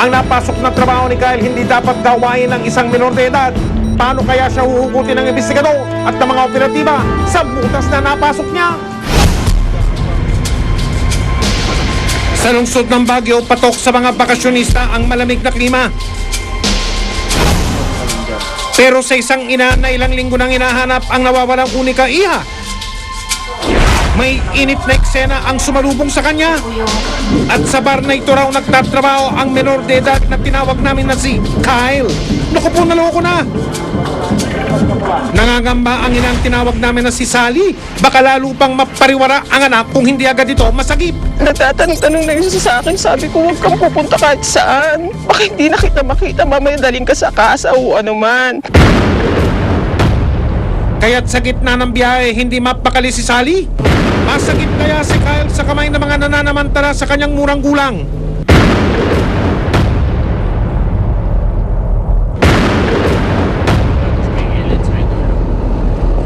Ang napasok na trabaho ni Kyle hindi dapat gawain ng isang minor de edad. Paano kaya siya huhugutin ng investigador at ng mga operatiba sa butas na napasok niya? Sa lungsod ng Baguio, patok sa mga bakasyonista ang malamig na klima. Pero sa isang ina na ilang linggo nang hinahanap ang nawawalang unika iha, may init na eksena ang sumalubong sa kanya. At sa bar na ito raw nagtatrabaho ang menor de edad na tinawag namin na si Kyle. Naku po, naloko na. Nangangamba ang inang tinawag namin na si Sally. Baka lalo pang mapariwara ang anak kung hindi agad ito masagip. Nagtatanong-tanong na yun sa akin. Sabi ko, huwag kang pupunta kahit saan. Baka hindi na kita makita. Mamaya daling ka sa kasa o ano man. Kaya't sa gitna ng biyahe, hindi mapakali si Sally. Masagip kaya si Kyle sa kamay ng mga nananamantala sa kanyang murang gulang.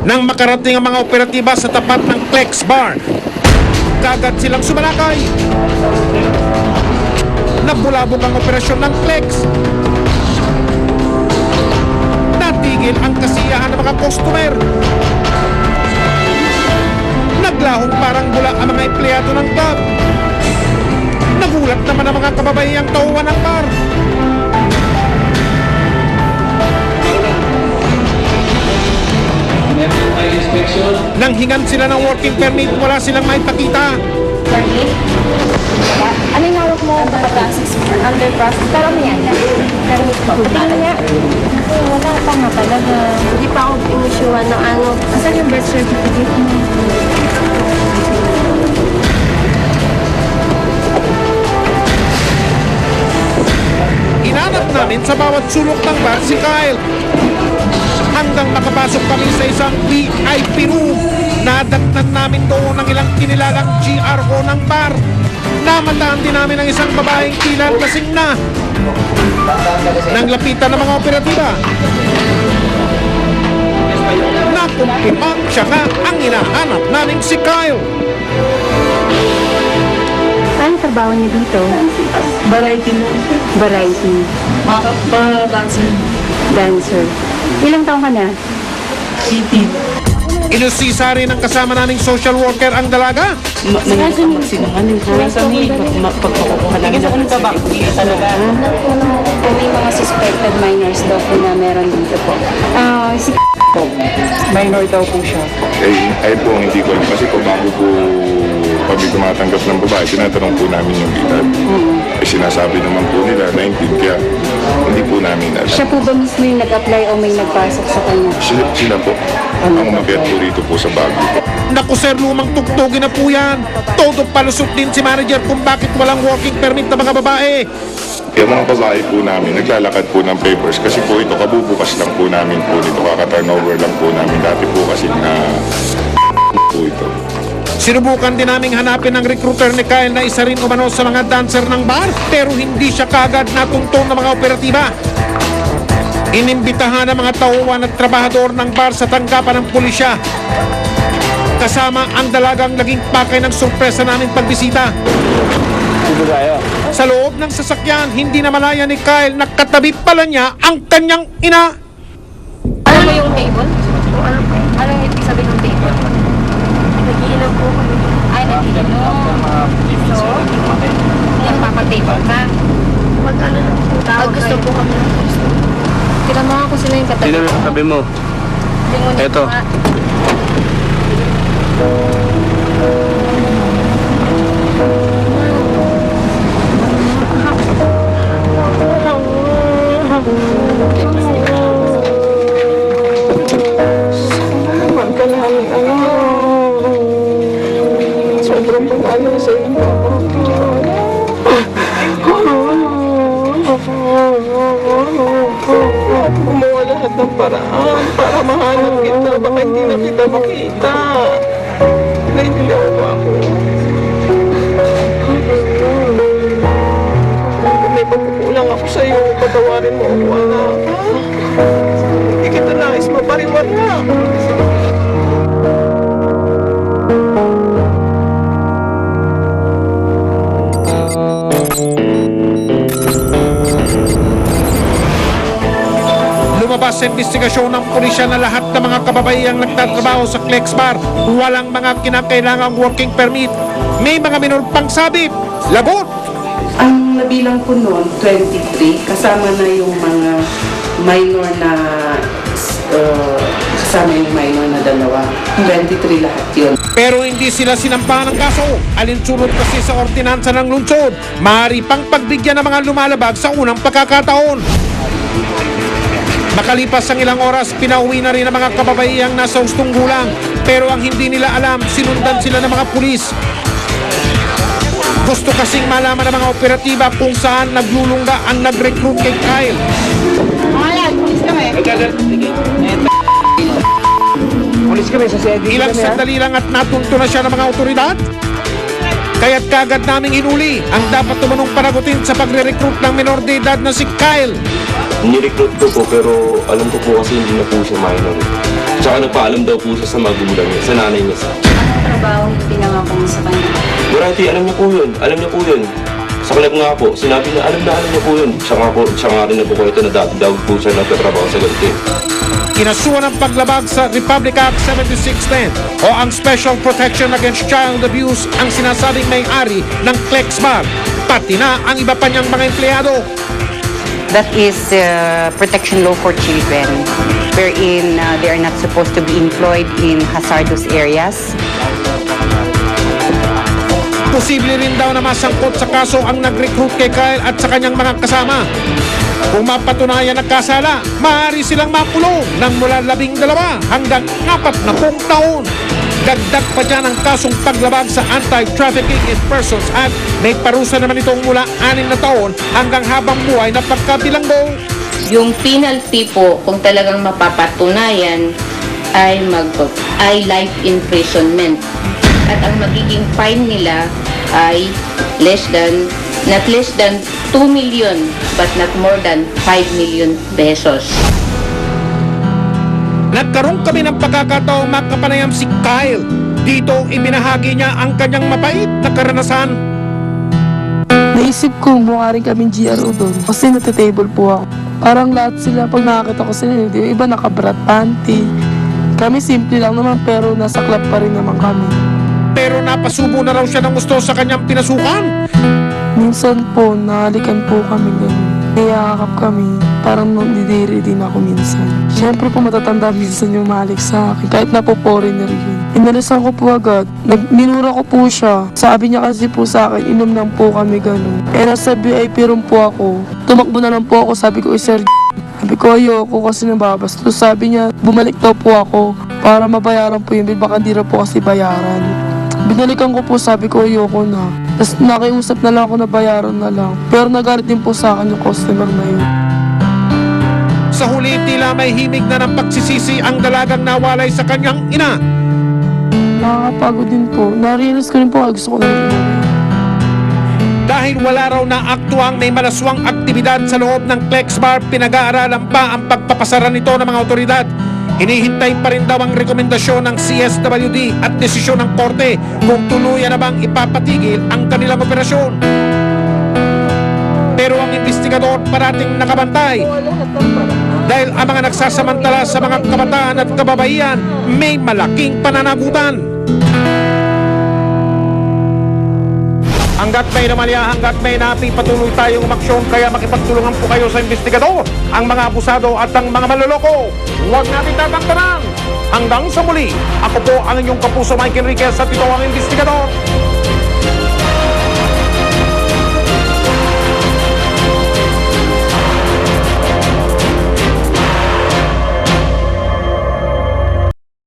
Nang makarating ang mga operatiba sa tapat ng Flex Bar, kagad silang sumalakay. Nabulabog ang operasyon ng Flex. Natigil ang kasiyahan ng mga customer. Naglahong parang bula ang mga empleyado ng club. Nagulat naman ang mga kababayang tauhan ng bar. Nang hingan sila ng working permit, wala silang maipakita. Permit? Ano yung hawak mo? Under process. Under process. Pero ano yan? Permit po. Tingnan niya. Wala pa nga talaga. Hindi pa ako inisyuhan ng ano. Asan yung birth certificate mo? Hinanap namin sa bawat sulok ng bar si Kyle. Hanggang nakapasok kami sa isang VIP room. Nadatnan namin doon ang ilang kinilalang GRO ng bar. Namataan din namin ang isang babaeng tila lasing na. Nang lapitan ng mga operatiba, nakumpirmang siya nga ang hinahanap naming si Kyle. Ano trabaho niyo dito? Variety mo. Variety. Mga dancing. Dancer. Ilang taong ka na? 18. Inusisa rin ang kasama naming social worker ang dalaga. Mayroon ka magsinungaling ha. Kami, pagpakukuha namin ng certificate talaga. Kung may mga suspected minors daw po na meron dito po. Si Minor daw po siya. Ay po, hindi ko alam. Kasi kung bago po kami tumatanggap ng babae, tinatanong po namin yung edad. Ay sinasabi naman po nila 19, kaya hindi po namin alam. siya po ba mismo yung nag-apply o may nagpasok sa kanya? Sila po, ang umakyat po rito po sa Baguio. Naku sir, lumang tugtugin na po yan. Todo palusot din si manager kung bakit walang working permit na mga babae. Yung mga babae po namin, naglalakad po ng papers kasi po ito, kabubukas lang po namin po nito, kaka-turnover lang po namin. Dati po kasi na po ito. Sinubukan din naming hanapin ang recruiter ni Kyle na isa rin umano sa mga dancer ng bar, pero hindi siya kagad natungtong ng mga operatiba. Inimbitahan ng mga tauhan at trabahador ng bar sa tanggapan ng pulisya. Kasama ang dalagang naging pakay ng sorpresa naming pagbisita. Sa loob ng sasakyan, hindi na malaya ni Kyle na katabi pala niya ang kanyang ina. Alam mo yung table? Ano yung ibig sabihin ng table? Nag-iinom po kami. Ay, nag-iinom. So, nagpapatable ka. Mag-ano na po tawag gusto po kami. Tira mo nga kung sino yung katabi. Sino yung katabi mo? Lingunin Eto. ko nga. Huwag ka namin sobrang pag-ano sa inyo. Gumawa lahat ng paraan para mahanap kita. Baka hindi na kita makita. Naiintindihan mo ako. Kung may pagkukulang ako sa'yo, patawarin mo ako, anak. Hindi kita nais mapariwara. sa investigasyon ng pulisya na lahat ng mga kababayang nagtatrabaho sa Flex Bar walang mga kinakailangang working permit. May mga minor pang sabit. Lagot! Ang nabilang ko noon, 23, kasama na yung mga minor na, kasama yung minor na dalawa. 23 lahat yun. Pero hindi sila sinampahan ng kaso. Alinsunod kasi sa ordinansa ng lungsod. Maaari pang pagbigyan ng mga lumalabag sa unang pagkakataon. Makalipas ang ilang oras, pinauwi na rin ang mga kababaihang nasa hustong gulang. Pero ang hindi nila alam, sinundan sila ng mga pulis. Gusto kasing malaman ng mga operatiba kung saan naglulungga ang nag-recruit kay Kyle. Ilang sandali lang at natunto na siya ng mga otoridad. Kaya't kagad naming hinuli ang dapat tumanong panagutin sa pagre-recruit ng minor de edad na si Kyle. Nirecruit ko po pero alam ko po kasi hindi na po siya minor. Tsaka nagpaalam daw po siya sa magulang niya, sa nanay niya sa. Trabaho yung pinangako mo sa kanya. Durante, alam niya po yun. Alam niya po yun. Sa club nga po, sinabi niya, alam niya po yun. Siya nga rin nagkukwento na dati daw po siya nagtatrabaho sa ganito. Kinasuhan ng paglabag sa Republic Act 7610 o ang Special Protection Against Child Abuse ang sinasabing may-ari ng Flex Bar, pati na ang iba pa niyang mga empleyado. That is protection law for children, wherein they are not supposed to be employed in hazardous areas. Posible rin daw na masangkot sa kaso ang nag-recruit kay Kyle at sa kanyang mga kasama. Kung mapatunayan nagkasala, maaari silang makulong ng mula 12 hanggang 40 taon. Dagdag pa dyan ang kasong paglabag sa Anti-Trafficking in Persons Act. May parusa naman itong mula 6 na taon hanggang habang buhay na pagkabilanggo. Yung penalty po, kung talagang mapapatunayan, ay life imprisonment. At ang magiging fine nila ay not less than 2 million but not more than 5 million pesos. Nagkaroon kami ng pagkakataong makapanayam si Kyle. Dito ibinahagi niya ang kanyang mapait na karanasan. Naisip ko, mukha rin kaming GRO doon. Kasi nata-table po ako. Parang lahat sila, pag nakakita ko sila, yung iba nakabrat panty. Kami simple lang naman, pero nasa club pa rin naman kami. Pero napasubo na raw siya ng gusto sa kanyang pinasukan. Minsan po, nahalikan po kami gano'n. Niyakap kami, parang nandidiri din ako minsan. Siyempre po matatanda minsan yung mahalik sa akin, kahit na po foreigner yun. Inalisan ko po agad, minura ko po siya. Sabi niya kasi po sa akin, inom lang po kami gano'n. Eh nasa VIP room po ako, tumakbo na lang po ako, sabi ko, sir, sabi ko, ayoko kasi nababastos. Sabi niya, bumalik daw po ako para mabayaran po yun, baka hindi na po kasi bayaran. Binalikan ko po, sabi ko, ayoko na. Tapos nakiusap na lang ako na bayaran na lang. Pero nagalit din po sa akin yung customer na yun. Sa huli, tila may himig na ng pagsisisi ang dalagang nawalay sa kanyang ina. Nakakapagod din po. Narinis ko rin po, gusto ko na rin. Dahil wala raw na aktuang may malaswang aktibidad sa loob ng Flex Bar, pinag-aaralan pa ang pagpapasara nito ng mga otoridad. Hinihintay pa rin daw ang rekomendasyon ng CSWD at desisyon ng korte kung tuluyan na bang ipapatigil ang kanilang operasyon. Pero ang investigador parating nakabantay dahil ang mga nagsasamantala sa mga kabataan at kababaihan may malaking pananagutan. Hanggat may namalya, hanggat may napi, patuloy tayong umaksyon, kaya makipagtulungan po kayo sa investigador, ang mga abusado at ang mga maloloko. Huwag natin tatangtanan. Hanggang sa muli, ako po ang inyong kapuso Mike Enriquez at ito ang investigador.